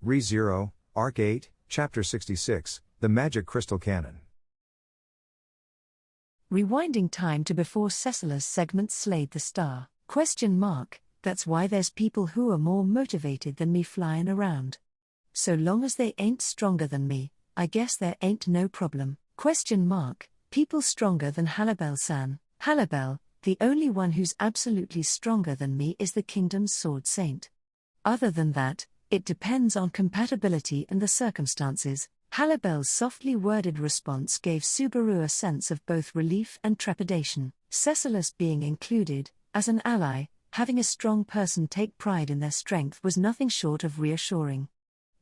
Re-Zero, Arc 8, Chapter 66, The Magic Crystal Cannon. Rewinding time to before Cecila's segment slayed the star. That's why there's people who are more motivated than me flying around. So long as they ain't stronger than me, I guess there ain't no problem. People stronger than Halibel-san. Halibel, the only one who's absolutely stronger than me is the kingdom's sword saint. Other than that, it depends on compatibility and the circumstances. Halibel's softly worded response gave Subaru a sense of both relief and trepidation. Cecilas being included, as an ally, having a strong person take pride in their strength was nothing short of reassuring.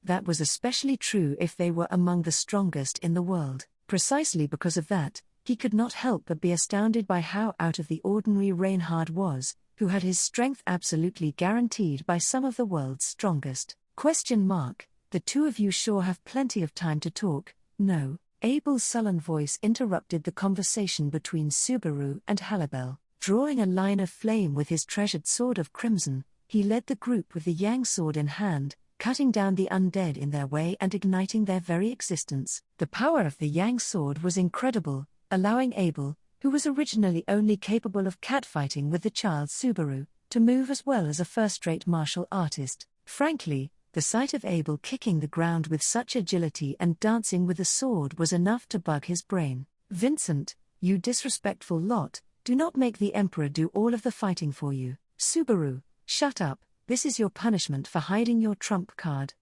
That was especially true if they were among the strongest in the world. Precisely because of that, he could not help but be astounded by how out of the ordinary Reinhard was, who had his strength absolutely guaranteed by some of the world's strongest. The two of you sure have plenty of time to talk, no? Abel's sullen voice interrupted the conversation between Subaru and Halibel. Drawing a line of flame with his treasured sword of crimson, he led the group with the Yang sword in hand, cutting down the undead in their way and igniting their very existence. The power of the Yang sword was incredible, allowing Abel, who was originally only capable of catfighting with the child Subaru, to move as well as a first-rate martial artist. Frankly, the sight of Abel kicking the ground with such agility and dancing with the sword was enough to bug his brain. Vincent, you disrespectful lot, do not make the Emperor do all of the fighting for you. Subaru, shut up, this is your punishment for hiding your trump card.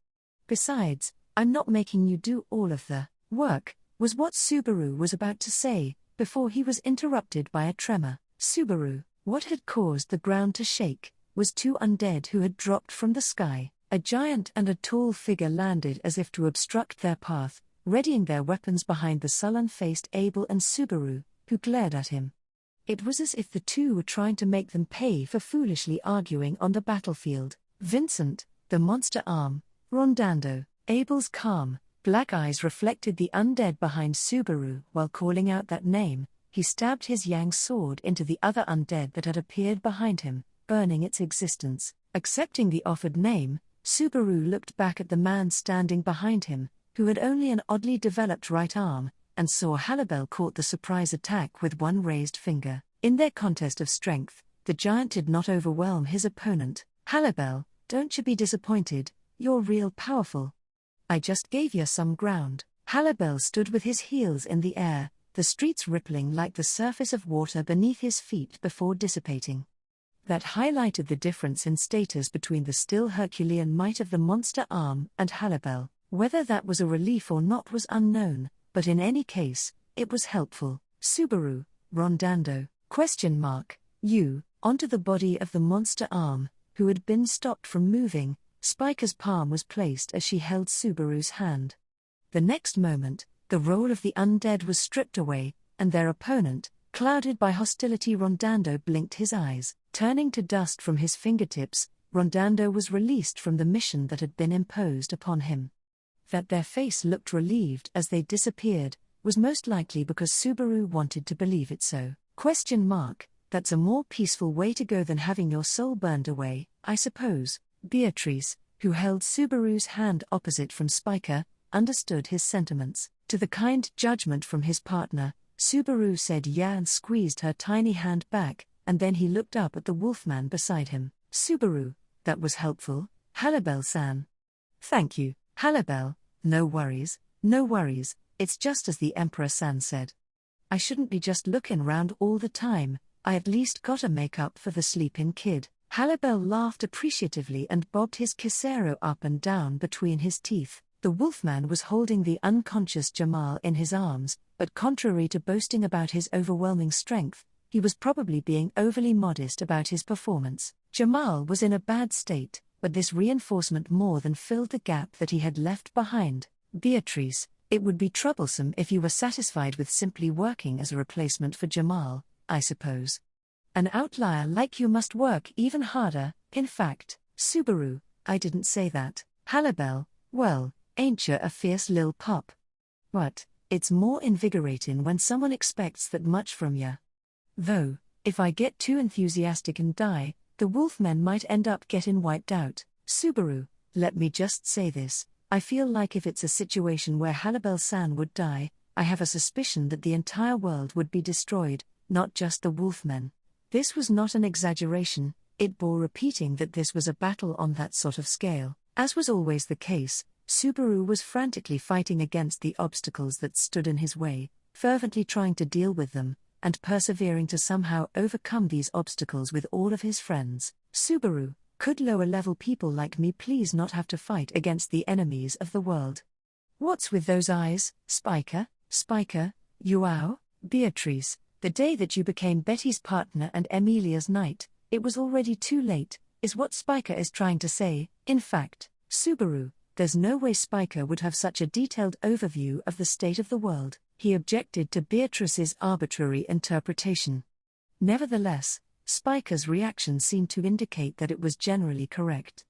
Besides, I'm not making you do all of the work, was what Subaru was about to say, before he was interrupted by a tremor. Subaru, what had caused the ground to shake, was two undead who had dropped from the sky. A giant and a tall figure landed as if to obstruct their path, readying their weapons behind the sullen-faced Abel and Subaru, who glared at him. It was as if the two were trying to make them pay for foolishly arguing on the battlefield. Vincent, the monster arm, Rondando. Abel's calm, black eyes reflected the undead behind Subaru. While calling out that name, he stabbed his Yang sword into the other undead that had appeared behind him, burning its existence. Accepting the offered name, Subaru looked back at the man standing behind him, who had only an oddly developed right arm, and saw Halibel caught the surprise attack with one raised finger. In their contest of strength, the giant did not overwhelm his opponent. Halibel, don't you be disappointed, you're real powerful. I just gave you some ground. Halibel stood with his heels in the air, the streets rippling like the surface of water beneath his feet before dissipating. That highlighted the difference in status between the still Herculean might of the monster arm and Halibel. Whether that was a relief or not was unknown, but in any case, it was helpful. Subaru, Rondando, ? You, onto the body of the monster arm, who had been stopped from moving. Spiker's palm was placed as she held Subaru's hand. The next moment, the role of the undead was stripped away, and their opponent, clouded by hostility, Rondando blinked his eyes. Turning to dust from his fingertips, Rondando was released from the mission that had been imposed upon him. That their face looked relieved as they disappeared, was most likely because Subaru wanted to believe it so. That's a more peaceful way to go than having your soul burned away, I suppose. Beatrice, who held Subaru's hand opposite from Spiker, understood his sentiments. To the kind judgment from his partner, Subaru said yeah and squeezed her tiny hand back, and then he looked up at the wolfman beside him. Subaru, that was helpful. Halibel-san. Thank you, Halibel, no worries, it's just as the Emperor-san said. I shouldn't be just looking round all the time, I at least gotta make up for the sleeping kid. Halibel laughed appreciatively and bobbed his Kisero up and down between his teeth. The wolfman was holding the unconscious Jamal in his arms, but contrary to boasting about his overwhelming strength, he was probably being overly modest about his performance. Jamal was in a bad state, but this reinforcement more than filled the gap that he had left behind. Beatrice, it would be troublesome if you were satisfied with simply working as a replacement for Jamal, I suppose. An outlier like you must work even harder, in fact. Subaru, I didn't say that. Halibel, well, ain't ya a fierce lil pup? But, it's more invigorating when someone expects that much from ya. Though, if I get too enthusiastic and die, the wolfmen might end up getting wiped out. Subaru, Let me just say this, I feel like if it's a situation where Halibel-san would die, I have a suspicion that the entire world would be destroyed, not just the wolfmen. This was not an exaggeration, it bore repeating that this was a battle on that sort of scale. As was always the case, Subaru was frantically fighting against the obstacles that stood in his way, fervently trying to deal with them, and persevering to somehow overcome these obstacles with all of his friends. Subaru, could lower-level people like me please not have to fight against the enemies of the world? What's with those eyes, Spiker? Spiker, Yuao? Beatrice, the day that you became Betty's partner and Emilia's knight, it was already too late, is what Spiker is trying to say. In fact, Subaru, there's no way Spiker would have such a detailed overview of the state of the world. He objected to Beatrice's arbitrary interpretation. Nevertheless, Spiker's reaction seemed to indicate that it was generally correct.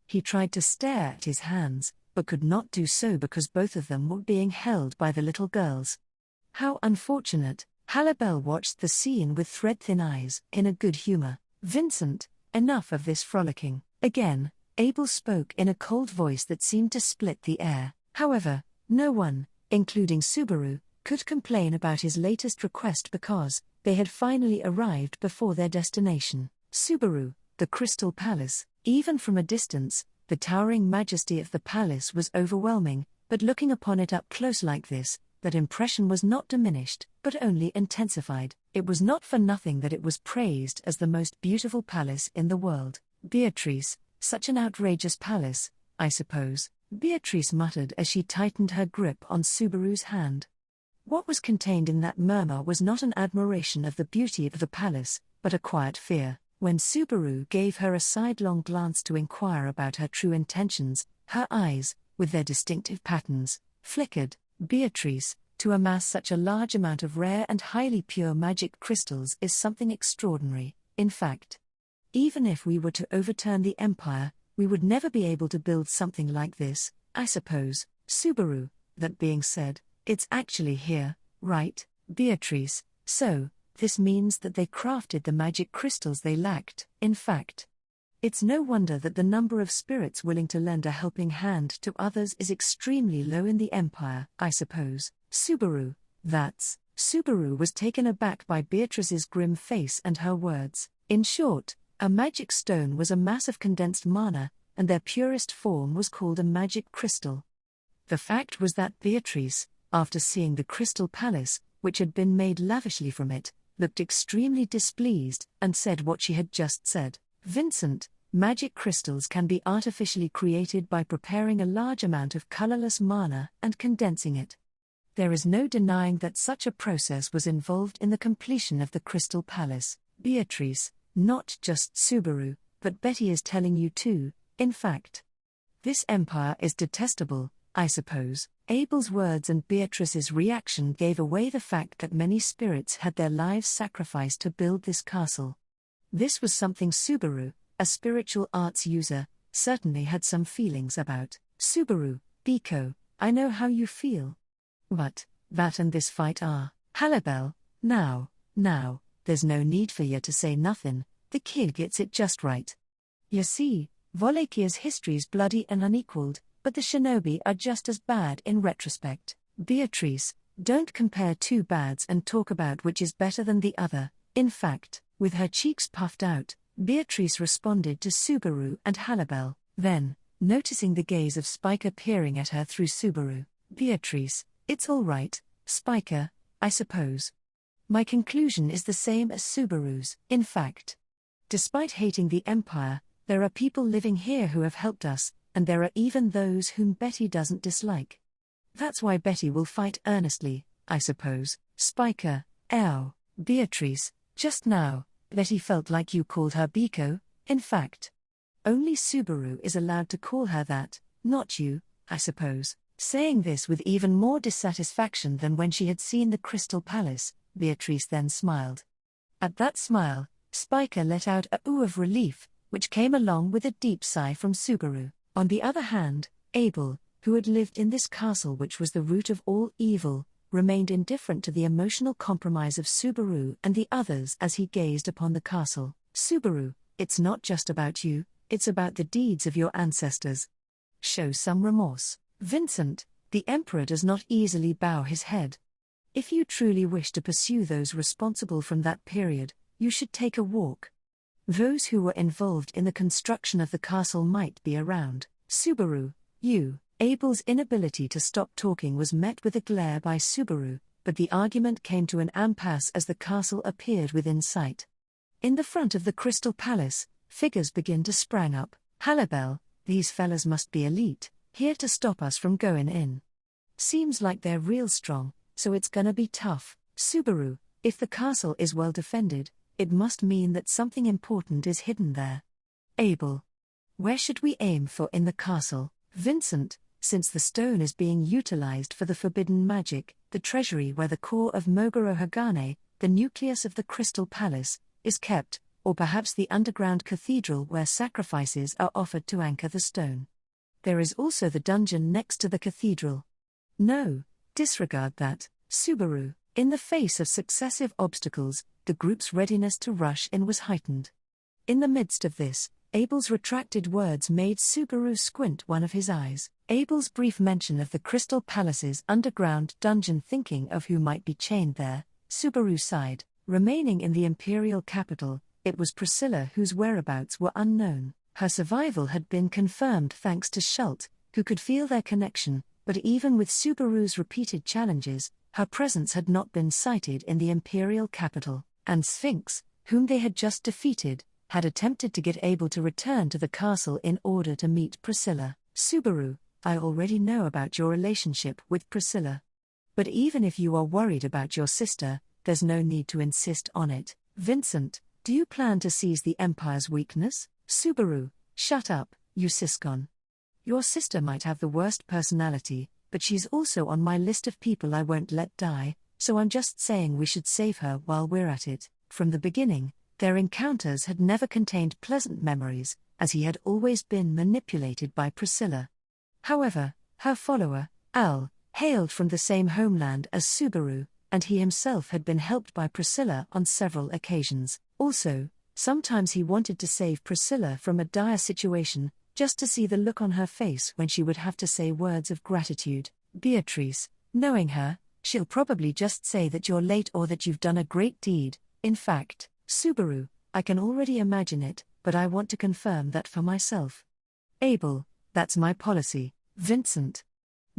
He tried to stare at his hands, but could not do so because both of them were being held by the little girls. How unfortunate. Halibel watched the scene with thread-thin eyes, in a good humor. Vincent, enough of this frolicking. Again, Abel spoke in a cold voice that seemed to split the air. However, no one, including Subaru, could complain about his latest request because they had finally arrived before their destination. Subaru, the Crystal Palace. Even from a distance, the towering majesty of the palace was overwhelming, but looking upon it up close like this, that impression was not diminished, but only intensified. It was not for nothing that it was praised as the most beautiful palace in the world. Beatrice, such an outrageous palace, I suppose, Beatrice muttered as she tightened her grip on Subaru's hand. What was contained in that murmur was not an admiration of the beauty of the palace, but a quiet fear. When Subaru gave her a sidelong glance to inquire about her true intentions, her eyes, with their distinctive patterns, flickered. Beatrice, to amass such a large amount of rare and highly pure magic crystals is something extraordinary. In fact, even if we were to overturn the empire, we would never be able to build something like this, I suppose. Subaru, that being said, it's actually here, right, Beatrice? So, this means that they crafted the magic crystals they lacked. In fact, it's no wonder that the number of spirits willing to lend a helping hand to others is extremely low in the empire, I suppose. Subaru, that's... Subaru was taken aback by Beatrice's grim face and her words. In short, a magic stone was a mass of condensed mana, and their purest form was called a magic crystal. The fact was that Beatrice, after seeing the Crystal Palace, which had been made lavishly from it, looked extremely displeased, and said what she had just said. Vincent, magic crystals can be artificially created by preparing a large amount of colorless mana and condensing it. There is no denying that such a process was involved in the completion of the Crystal Palace. Beatrice, not just Subaru, but Betty is telling you too. In fact, this empire is detestable, I suppose. Abel's words and Beatrice's reaction gave away the fact that many spirits had their lives sacrificed to build this castle. This was something Subaru, a spiritual arts user, certainly had some feelings about. Subaru, Biko, I know how you feel. But, that and this fight are. Halibel, now, there's no need for you to say nothin', the kid gets it just right. You see, Wallachier's history's bloody and unequaled, but the shinobi are just as bad in retrospect. Beatrice, don't compare two bads and talk about which is better than the other. In fact, with her cheeks puffed out, Beatrice responded to Subaru and Halibel. Then, noticing the gaze of Spiker peering at her through Subaru, Beatrice, it's all right, Spiker, I suppose. My conclusion is the same as Subaru's. In fact, despite hating the Empire, there are people living here who have helped us, and there are even those whom Betty doesn't dislike. That's why Betty will fight earnestly, I suppose. Spiker, ow, Beatrice, just now, Betty felt like you called her Biko. In fact, only Subaru is allowed to call her that, not you, I suppose. Saying this with even more dissatisfaction than when she had seen the Crystal Palace, Beatrice then smiled. At that smile, Spiker let out a ooh of relief, which came along with a deep sigh from Subaru. On the other hand, Abel, who had lived in this castle which was the root of all evil, remained indifferent to the emotional compromise of Subaru and the others as he gazed upon the castle. Subaru, it's not just about you, it's about the deeds of your ancestors. Show some remorse, Vincent. The emperor does not easily bow his head. If you truly wish to pursue those responsible from that period, you should take a walk. Those who were involved in the construction of the castle might be around. Subaru, you. Abel's inability to stop talking was met with a glare by Subaru, but the argument came to an impasse as the castle appeared within sight. In the front of the Crystal Palace, figures begin to sprang up. Halibel, these fellas must be elite, here to stop us from going in. Seems like they're real strong, so it's gonna be tough. Subaru, if the castle is well defended, it must mean that something important is hidden there. Abel, where should we aim for in the castle? Vincent, since the stone is being utilized for the forbidden magic, the treasury where the core of Moguro Hagane, the nucleus of the Crystal Palace, is kept, or perhaps the underground cathedral where sacrifices are offered to anchor the stone. There is also the dungeon next to the cathedral. No, disregard that, Subaru. In the face of successive obstacles, the group's readiness to rush in was heightened. In the midst of this, Abel's retracted words made Subaru squint one of his eyes. Abel's brief mention of the Crystal Palace's underground dungeon, thinking of who might be chained there, Subaru sighed. Remaining in the imperial capital, it was Priscilla whose whereabouts were unknown. Her survival had been confirmed thanks to Schult, who could feel their connection, but even with Subaru's repeated challenges, her presence had not been sighted in the imperial capital, and Sphinx, whom they had just defeated, had attempted to get Abel to return to the castle in order to meet Priscilla. Subaru, I already know about your relationship with Priscilla. But even if you are worried about your sister, there's no need to insist on it. Vincent, do you plan to seize the Empire's weakness? Subaru, shut up, you siscon. Your sister might have the worst personality, but she's also on my list of people I won't let die, so I'm just saying we should save her while we're at it. From the beginning, their encounters had never contained pleasant memories, as he had always been manipulated by Priscilla. However, her follower, Al, hailed from the same homeland as Subaru, and he himself had been helped by Priscilla on several occasions. Also, sometimes he wanted to save Priscilla from a dire situation, just to see the look on her face when she would have to say words of gratitude. Beatrice, knowing her, she'll probably just say that you're late or that you've done a great deed. In fact, Subaru, I can already imagine it, but I want to confirm that for myself. Abel, that's my policy. Vincent,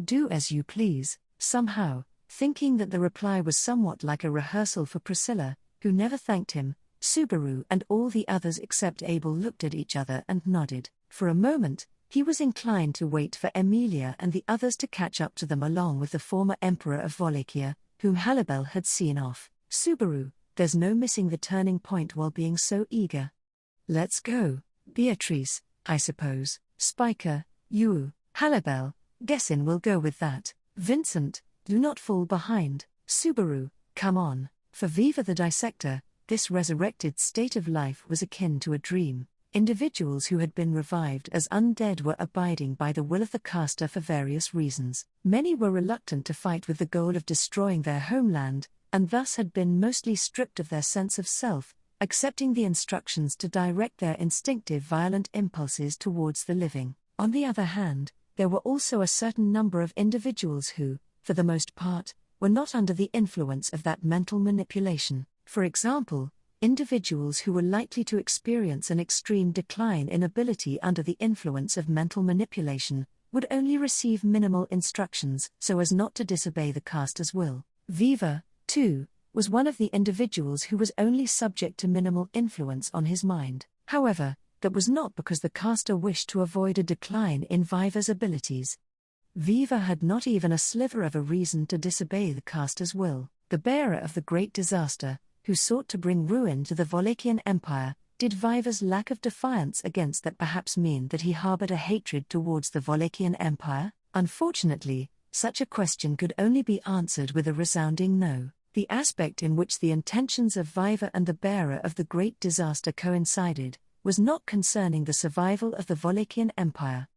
do as you please. Somehow, thinking that the reply was somewhat like a rehearsal for Priscilla, who never thanked him, Subaru and all the others except Abel looked at each other and nodded. For a moment, he was inclined to wait for Emilia and the others to catch up to them along with the former emperor of Wallachia, whom Halibel had seen off. Subaru, there's no missing the turning point while being so eager. Let's go. Beatrice, I suppose. Spiker, you. Halibel, guessin' we'll go with that. Vincent, do not fall behind. Subaru, come on. For Viva the dissector, this resurrected state of life was akin to a dream. Individuals who had been revived as undead were abiding by the will of the caster for various reasons. Many were reluctant to fight with the goal of destroying their homeland, and thus had been mostly stripped of their sense of self, accepting the instructions to direct their instinctive violent impulses towards the living. On the other hand, there were also a certain number of individuals who, for the most part, were not under the influence of that mental manipulation. For example, individuals who were likely to experience an extreme decline in ability under the influence of mental manipulation would only receive minimal instructions so as not to disobey the caster's will. Viva, too, was one of the individuals who was only subject to minimal influence on his mind. However, that was not because the caster wished to avoid a decline in Viva's abilities. Viva had not even a sliver of a reason to disobey the caster's will. The bearer of the great disaster, who sought to bring ruin to the Wallachian Empire, did Viva's lack of defiance against that perhaps mean that he harbored a hatred towards the Wallachian Empire? Unfortunately, such a question could only be answered with a resounding no. The aspect in which the intentions of Viva and the bearer of the great disaster coincided was not concerning the survival of the Wallachian Empire.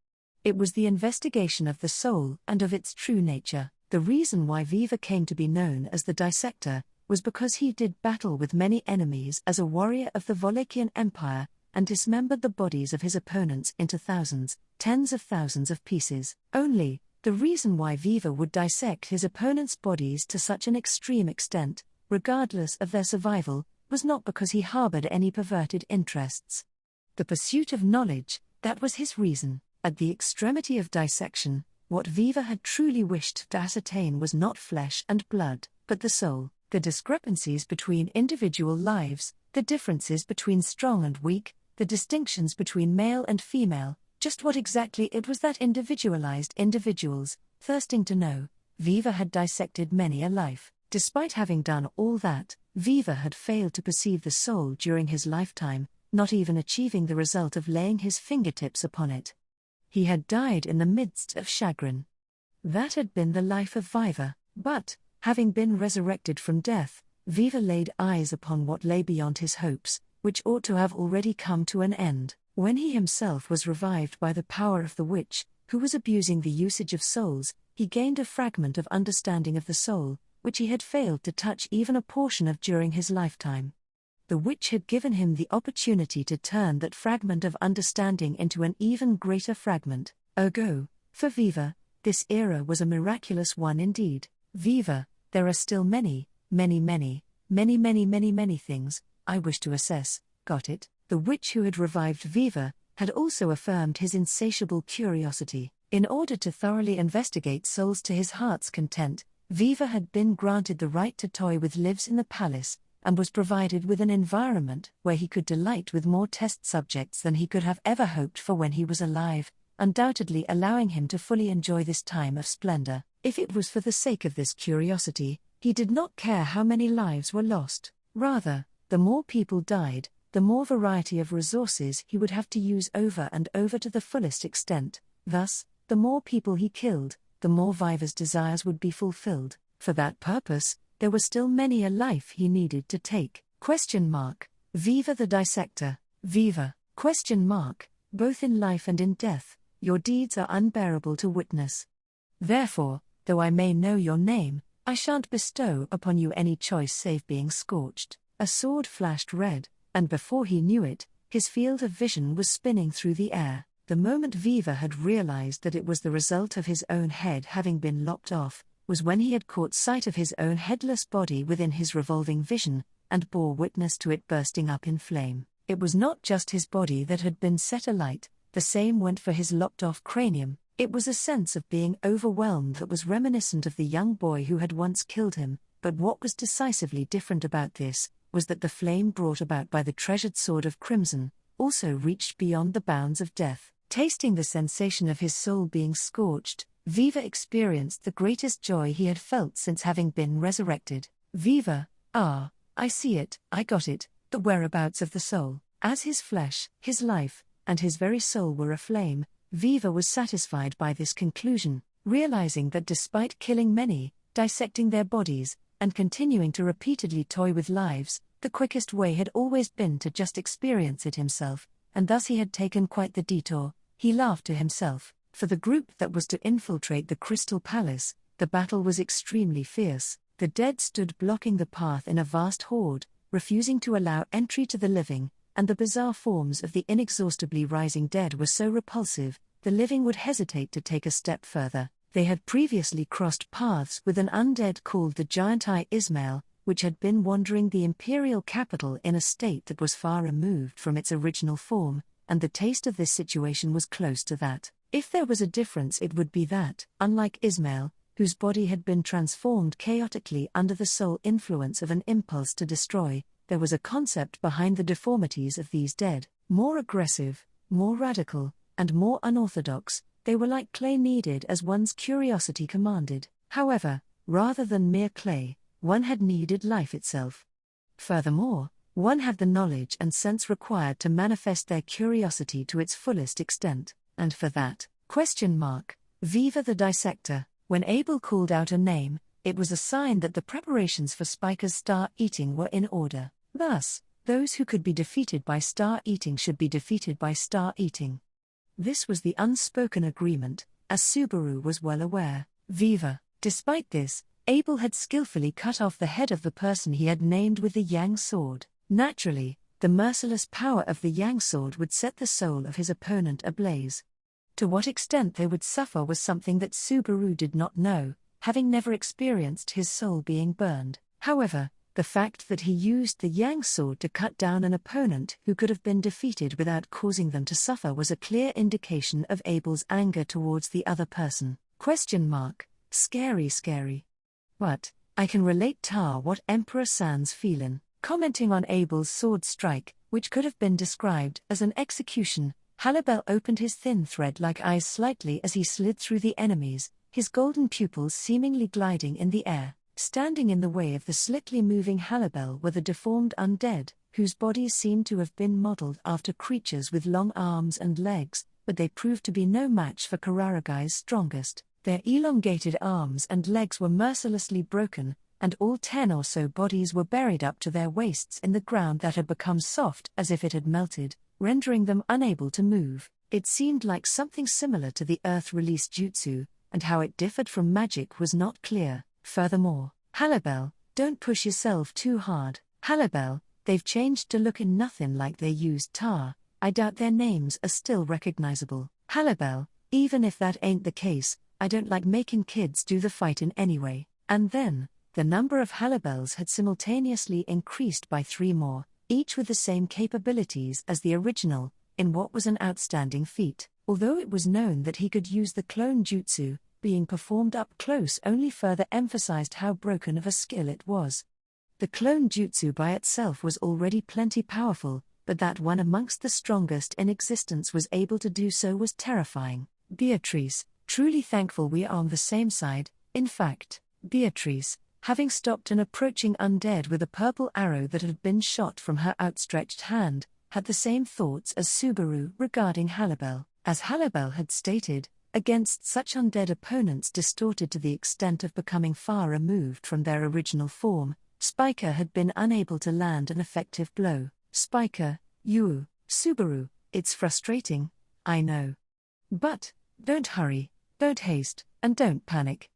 It was the investigation of the soul and of its true nature. The reason why Viva came to be known as the dissector was because he did battle with many enemies as a warrior of the Wallachian Empire, and dismembered the bodies of his opponents into thousands, tens of thousands of pieces. Only, the reason why Viva would dissect his opponents' bodies to such an extreme extent, regardless of their survival, was not because he harbored any perverted interests. The pursuit of knowledge, that was his reason. At the extremity of dissection, what Viva had truly wished to ascertain was not flesh and blood, but the soul. The discrepancies between individual lives, the differences between strong and weak, the distinctions between male and female, just what exactly it was that individualized individuals, thirsting to know, Viva had dissected many a life. Despite having done all that, Viva had failed to perceive the soul during his lifetime, not even achieving the result of laying his fingertips upon it. He had died in the midst of chagrin. That had been the life of Viva, but, having been resurrected from death, Viva laid eyes upon what lay beyond his hopes, which ought to have already come to an end. When he himself was revived by the power of the witch, who was abusing the usage of souls, he gained a fragment of understanding of the soul, which he had failed to touch even a portion of during his lifetime. The witch had given him the opportunity to turn that fragment of understanding into an even greater fragment. Ergo, for Viva, this era was a miraculous one indeed. Viva, there are still many things I wish to assess. Got it? The witch who had revived Viva had also affirmed his insatiable curiosity. In order to thoroughly investigate souls to his heart's content, Viva had been granted the right to toy with lives in the palace, and was provided with an environment where he could delight with more test subjects than he could have ever hoped for when he was alive, undoubtedly allowing him to fully enjoy this time of splendor. If it was for the sake of this curiosity, he did not care how many lives were lost. Rather, the more people died, the more variety of resources he would have to use over and over to the fullest extent. Thus, the more people he killed, the more Viva's desires would be fulfilled. For that purpose, there was still many a life he needed to take. Viva the dissector. Viva, both in life and in death, your deeds are unbearable to witness. Therefore, though I may know your name, I shan't bestow upon you any choice save being scorched. A sword flashed red, and before he knew it, his field of vision was spinning through the air. The moment Viva had realized that it was the result of his own head having been lopped off, was when he had caught sight of his own headless body within his revolving vision, and bore witness to it bursting up in flame. It was not just his body that had been set alight, the same went for his lopped-off cranium. It was a sense of being overwhelmed that was reminiscent of the young boy who had once killed him, but what was decisively different about this, was that the flame brought about by the treasured sword of crimson, also reached beyond the bounds of death. Tasting the sensation of his soul being scorched, Viva experienced the greatest joy he had felt since having been resurrected. Viva, I see it, I got it, the whereabouts of the soul. As his flesh, his life, and his very soul were aflame, Viva was satisfied by this conclusion, realizing that despite killing many, dissecting their bodies, and continuing to repeatedly toy with lives, the quickest way had always been to just experience it himself, and thus he had taken quite the detour. He laughed to himself. For the group that was to infiltrate the Crystal Palace, the battle was extremely fierce. The dead stood blocking the path in a vast horde, refusing to allow entry to the living, and the bizarre forms of the inexhaustibly rising dead were so repulsive, the living would hesitate to take a step further. They had previously crossed paths with an undead called the Giant Eye Ismail, which had been wandering the imperial capital in a state that was far removed from its original form, and the taste of this situation was close to that. If there was a difference, it would be that, unlike Ismail, whose body had been transformed chaotically under the sole influence of an impulse to destroy, there was a concept behind the deformities of these dead. More aggressive, more radical, and more unorthodox, they were like clay kneaded as one's curiosity commanded. However, rather than mere clay, one had kneaded life itself. Furthermore, one had the knowledge and sense required to manifest their curiosity to its fullest extent, and for that, Viva the dissector, when Abel called out a name, it was a sign that the preparations for Spiker's star-eating were in order. Thus, those who could be defeated by star-eating should be defeated by star-eating. This was the unspoken agreement, as Subaru was well aware. Viva. Despite this, Abel had skillfully cut off the head of the person he had named with the Yang sword. Naturally, the merciless power of the Yang sword would set the soul of his opponent ablaze. To what extent they would suffer was something that Subaru did not know, having never experienced his soul being burned. However, the fact that he used the Yang sword to cut down an opponent who could have been defeated without causing them to suffer was a clear indication of Abel's anger towards the other person. Scary. But, I can relate to what Emperor San's feelin'. Commenting on Abel's sword strike, which could have been described as an execution, Halibel opened his thin thread-like eyes slightly as he slid through the enemies, his golden pupils seemingly gliding in the air. Standing in the way of the slickly moving Halibel were the deformed undead, whose bodies seemed to have been modeled after creatures with long arms and legs, but they proved to be no match for Kararagai's strongest. Their elongated arms and legs were mercilessly broken, and all 10 or so bodies were buried up to their waists in the ground that had become soft as if it had melted, rendering them unable to move. It seemed like something similar to the earth-release jutsu, and how it differed from magic was not clear. Furthermore, Halibel, don't push yourself too hard. Halibel, they've changed to look in nothing like they used tar. I doubt their names are still recognizable. Halibel, even if that ain't the case, I don't like making kids do the fighting anyway. And then, the number of Halibels had simultaneously increased by 3 more, each with the same capabilities as the original, in what was an outstanding feat. Although it was known that he could use the clone jutsu, being performed up close only further emphasized how broken of a skill it was. The clone jutsu by itself was already plenty powerful, but that one amongst the strongest in existence was able to do so was terrifying. Beatrice, truly thankful we are on the same side. In fact, Beatrice, having stopped an approaching undead with a purple arrow that had been shot from her outstretched hand, had the same thoughts as Subaru regarding Halibel. As Halibel had stated, against such undead opponents distorted to the extent of becoming far removed from their original form, Spiker had been unable to land an effective blow. Spiker, Subaru, it's frustrating, I know. But, don't hurry, don't haste, and don't panic.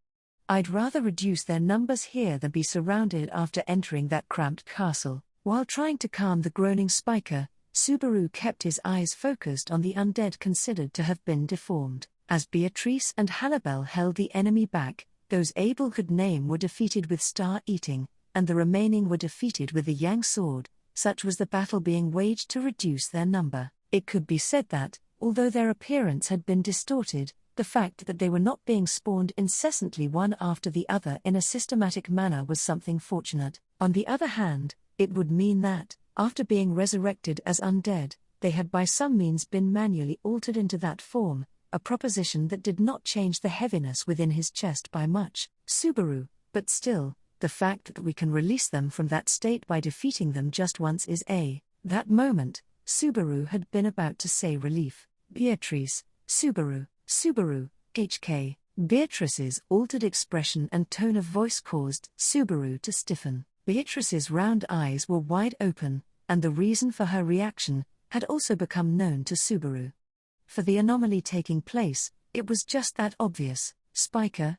I'd rather reduce their numbers here than be surrounded after entering that cramped castle. While trying to calm the groaning Spiker, Subaru kept his eyes focused on the undead considered to have been deformed. As Beatrice and Halibel held the enemy back, those Abel could name were defeated with star-eating, and the remaining were defeated with the Yang sword. Such was the battle being waged to reduce their number. It could be said that, although their appearance had been distorted, the fact that they were not being spawned incessantly one after the other in a systematic manner was something fortunate. On the other hand, it would mean that, after being resurrected as undead, they had by some means been manually altered into that form, a proposition that did not change the heaviness within his chest by much. Subaru, but still, the fact that we can release them from that state by defeating them just once is that moment, Subaru had been about to say relief. Beatrice, Subaru, HK. Beatrice's altered expression and tone of voice caused Subaru to stiffen. Beatrice's round eyes were wide open, and the reason for her reaction had also become known to Subaru. For the anomaly taking place, it was just that obvious. Spiker,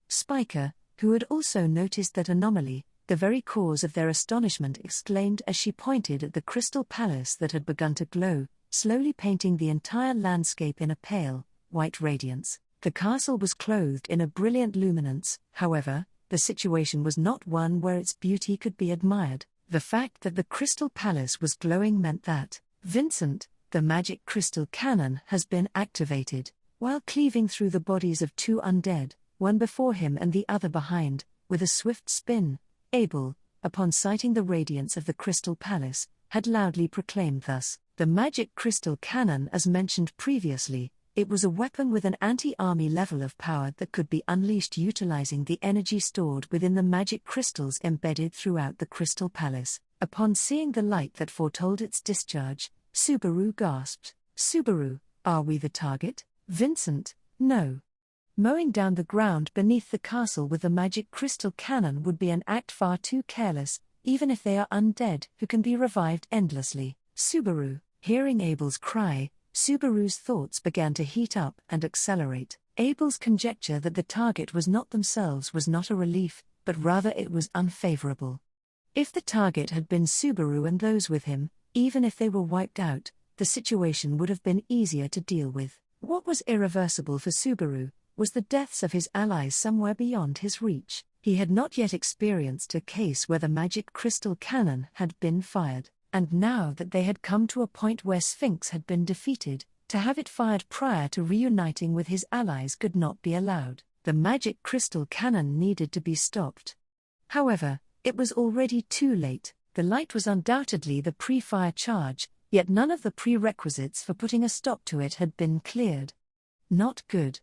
Spiker, who had also noticed that anomaly, the very cause of their astonishment, exclaimed as she pointed at the crystal palace that had begun to glow, slowly painting the entire landscape in a pale, white radiance. The castle was clothed in a brilliant luminance. However, the situation was not one where its beauty could be admired. The fact that the crystal palace was glowing meant that, Vincent, the magic crystal cannon has been activated. While cleaving through the bodies of 2 undead, one before him and the other behind, with a swift spin, Abel, upon sighting the radiance of the crystal palace, had loudly proclaimed thus. The magic crystal cannon, as mentioned previously, it was a weapon with an anti-army level of power that could be unleashed utilizing the energy stored within the magic crystals embedded throughout the crystal palace. Upon seeing the light that foretold its discharge, Subaru gasped. Subaru, are we the target? Vincent, no. Mowing down the ground beneath the castle with the magic crystal cannon would be an act far too careless, even if they are undead who can be revived endlessly. Subaru, hearing Abel's cry, Subaru's thoughts began to heat up and accelerate. Abel's conjecture that the target was not themselves was not a relief, but rather it was unfavorable. If the target had been Subaru and those with him, even if they were wiped out, the situation would have been easier to deal with. What was irreversible for Subaru was the deaths of his allies somewhere beyond his reach. He had not yet experienced a case where the magic crystal cannon had been fired, and now that they had come to a point where Sphinx had been defeated, to have it fired prior to reuniting with his allies could not be allowed. The magic crystal cannon needed to be stopped. However, it was already too late. The light was undoubtedly the pre-fire charge, yet none of the prerequisites for putting a stop to it had been cleared. Not good.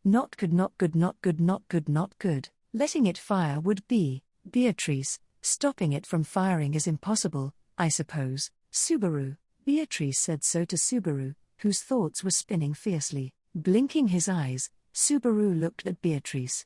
Not good, not good, not good, not good, not good. Letting it fire would be. Beatrice, stopping it from firing is impossible, I suppose. Subaru. Beatrice said so to Subaru, whose thoughts were spinning fiercely. Blinking his eyes, Subaru looked at Beatrice.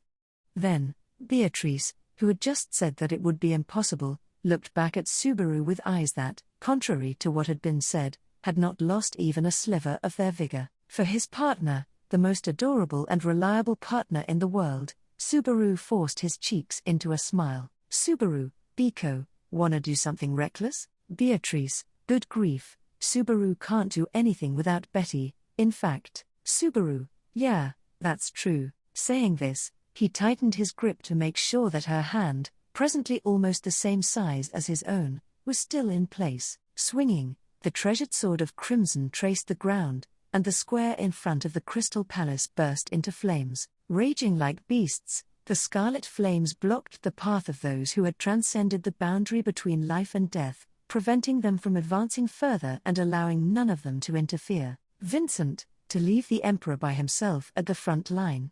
Then, Beatrice, who had just said that it would be impossible, looked back at Subaru with eyes that, contrary to what had been said, had not lost even a sliver of their vigor. For his partner, the most adorable and reliable partner in the world, Subaru forced his cheeks into a smile. Subaru, Biko, wanna do something reckless? Beatrice, good grief, Subaru can't do anything without Betty. In fact, Subaru, yeah, that's true. Saying this, he tightened his grip to make sure that her hand, presently almost the same size as his own, was still in place. Swinging, the treasured sword of crimson traced the ground, and the square in front of the crystal palace burst into flames. Raging like beasts, the scarlet flames blocked the path of those who had transcended the boundary between life and death, preventing them from advancing further and allowing none of them to interfere. Vincent, to leave the emperor by himself at the front line.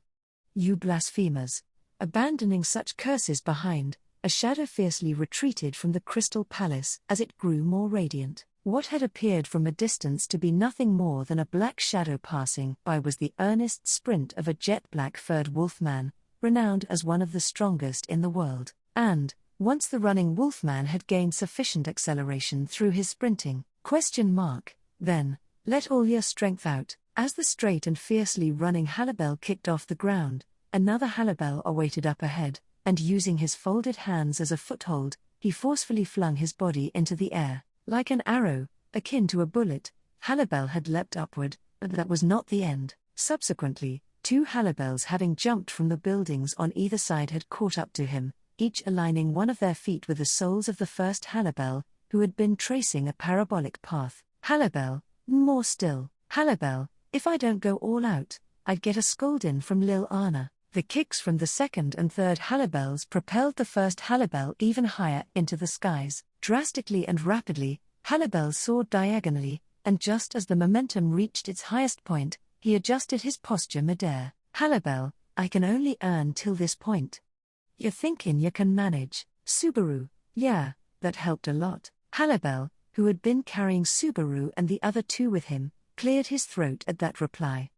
You blasphemers! Abandoning such curses behind, a shadow fiercely retreated from the crystal palace as it grew more radiant. What had appeared from a distance to be nothing more than a black shadow passing by was the earnest sprint of a jet-black furred wolfman, renowned as one of the strongest in the world. And, once the running wolfman had gained sufficient acceleration through his sprinting, then, let all your strength out. As the straight and fiercely running Halibel kicked off the ground, another Halibel awaited up ahead, and using his folded hands as a foothold, he forcefully flung his body into the air. Like an arrow, akin to a bullet, Halibel had leapt upward, but that was not the end. Subsequently, two Halibels having jumped from the buildings on either side had caught up to him, each aligning one of their feet with the soles of the first Halibel, who had been tracing a parabolic path. Halibel, more still. Halibel, if I don't go all out, I'd get a scolding from Lil Anna. The kicks from the second and third Halibels propelled the first Halibel even higher into the skies. Drastically and rapidly, Halibel soared diagonally, and just as the momentum reached its highest point, he adjusted his posture midair. Halibel, I can only earn till this point. You're thinking you can manage. Subaru, yeah, that helped a lot. Halibel, who had been carrying Subaru and the other two with him, cleared his throat at that reply.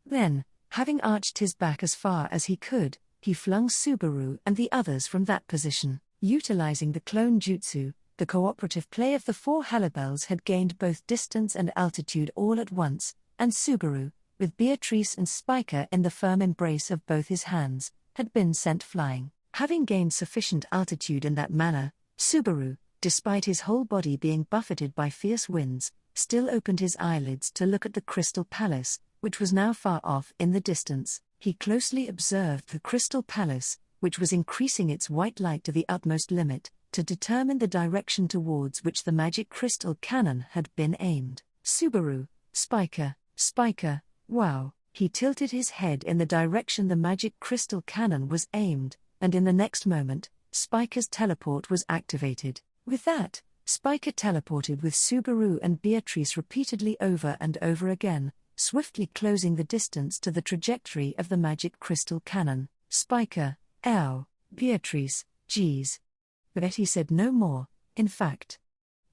Then, having arched his back as far as he could, he flung Subaru and the others from that position. Utilizing the clone jutsu, the cooperative play of the four Halibels had gained both distance and altitude all at once, and Subaru, with Beatrice and Spiker in the firm embrace of both his hands, had been sent flying. Having gained sufficient altitude in that manner, Subaru, despite his whole body being buffeted by fierce winds, still opened his eyelids to look at the crystal palace, which was now far off in the distance. He closely observed the crystal palace, which was increasing its white light to the utmost limit, to determine the direction towards which the magic crystal cannon had been aimed. Subaru, Spiker, wow. He tilted his head in the direction the magic crystal cannon was aimed, and in the next moment, Spiker's teleport was activated. With that, Spiker teleported with Subaru and Beatrice repeatedly over and over again, swiftly closing the distance to the trajectory of the magic crystal cannon. Spiker, ow, Beatrice, geez. Betty said no more, in fact.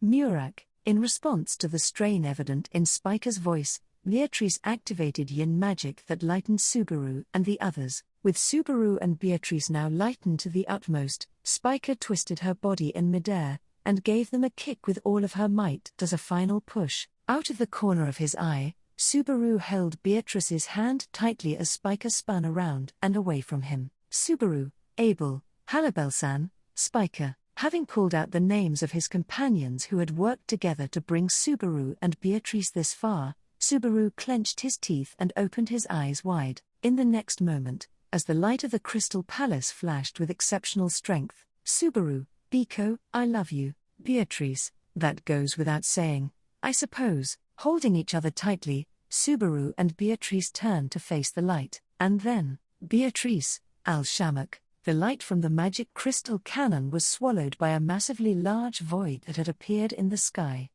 Murak, in response to the strain evident in Spiker's voice, Beatrice activated yin magic that lightened Subaru and the others. With Subaru and Beatrice now lightened to the utmost, Spiker twisted her body in midair, and gave them a kick with all of her might as a final push. Out of the corner of his eye, Subaru held Beatrice's hand tightly as Spiker spun around and away from him. Subaru, Abel, Halibel-san, Spiker, Having called out the names of his companions who had worked together to bring Subaru and Beatrice this far, Subaru clenched his teeth and opened his eyes wide. In the next moment, as the light of the Crystal Palace flashed with exceptional strength, Subaru, Biko, I love you, Beatrice, that goes without saying, I suppose. Holding each other tightly, Subaru and Beatrice turned to face the light, and then, Beatrice, Al-Shamak, the light from the magic crystal cannon was swallowed by a massively large void that had appeared in the sky.